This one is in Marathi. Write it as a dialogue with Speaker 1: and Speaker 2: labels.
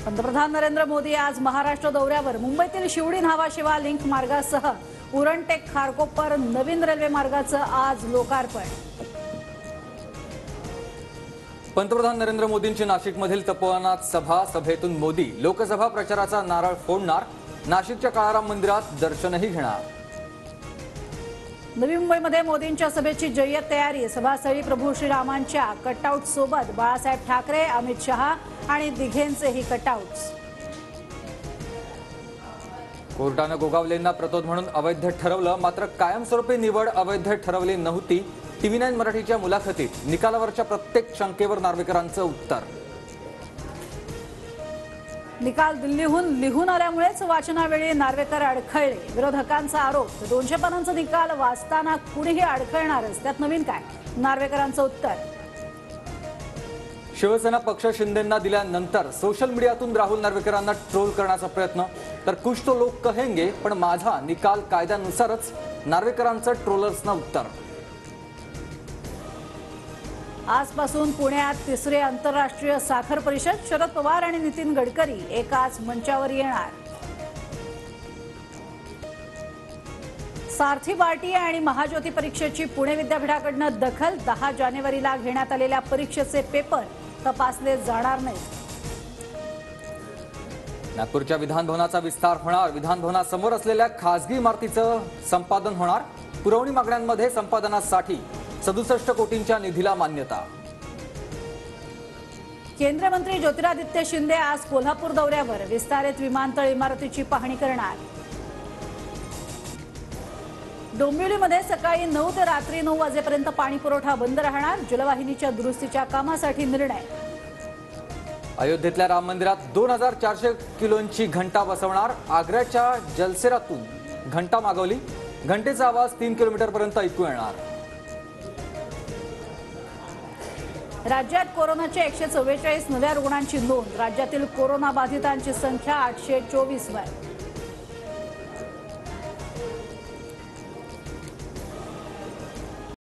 Speaker 1: पंतप्रधान नरेंद्र मोदी आज महाराष्ट्र दौऱ्यावर मुंबईतील शिवडी न्हावा लिंक मार्गासह उरण ते खारकोपर नवीन रेल्वे मार्गाचं आज लोकार्पण।
Speaker 2: पंतप्रधान नरेंद्र मोदींची नाशिकमधील तपोवनात सभेतून मोदी लोकसभा प्रचाराचा नारळ फोडणार, नाशिकच्या काळाराम मंदिरात दर्शनही घेणार।
Speaker 1: नवी मुंबईमध्ये मोदींच्या सभेची जय्यत तयारी। सभास्थळी प्रभू श्रीरामांच्या कटआउट सोबत बाळासाहेब ठाकरे, अमित शहा आणि दिघेंचेही कटआउट्स।
Speaker 2: कोर्टाने गोगावलेंना प्रतोद म्हणून अवैध ठरवलं, मात्र कायमस्वरूपी निवड अवैध ठरवली नव्हती। TV9 मराठीच्या मुलाखतीत निकालावरच्या प्रत्येक शंकेवर नार्वेकरांचं उत्तर।
Speaker 1: निकाल दिल्लीहून लिहून आल्यामुळेच वाचनावेळी नार्वेकर अडखळले, विरोधकांचा आरोप। 200 पानांचा निकाल वाचताना कुणीही अडखळणारच, त्यात नवीन काय? नार्वेकरांचं उत्तर।
Speaker 2: शिवसेना पक्ष शिंदेंना दिल्यानंतर सोशल मीडियातून राहुल नार्वेकरांना ट्रोल करण्याचा प्रयत्न, तर कुछ तो लोग कहेंगे पण माझा निकाल कायद्यानुसारच, नार्वेकरांचं ट्रोलर्सना उत्तर।
Speaker 1: आजपासून पुण्यात तिसरी आंतरराष्ट्रीय साखर परिषद। शरद पवार आणि नितीन गडकरी एकाच मंचावर येणार। सारथी बार्टी आणि महाज्योती परीक्षेची पुणे विद्यापीठाकडून दखल। 10 जानेवारीला घेण्यात आलेल्या परीक्षेचे पेपर तपासले जाणार नाहीत।
Speaker 2: नागपूरच्या विधानभवनाचा विस्तार होणार। विधानभवनासमोर असलेल्या खासगी इमारतीचं संपादन होणार। पुरवणी मागण्यांमध्ये संपादनासाठी 67 कोटींच्या निधीला मान्यता।
Speaker 1: केंद्रीय मंत्री ज्योतिरादित्य शिंदे आज कोल्हापूर दौऱ्यावर, विस्तारित विमानतळ इमारतीची पाहणी करणार। डोंबिवलीमध्ये सकाळी 9 ते रात्री 9 वाजेपर्यंत पाणी पुरवठा बंद राहणार। जलवाहिनीच्या दुरुस्तीच्या कामासाठी निर्णय।
Speaker 2: अयोध्येतल्या राम मंदिरात 2400 किलोची घंटा बसवणार। आग्र्याच्या जलसेरातून घंटा मागवली, घंटेचा आवाज 3 किलोमीटरपर्यंत ऐकू येणार।
Speaker 1: राज्यात कोरोनाच्या 144 नव्या रुग्णांची नोंद। राज्यातील कोरोना बाधितांची संख्या 824 वर।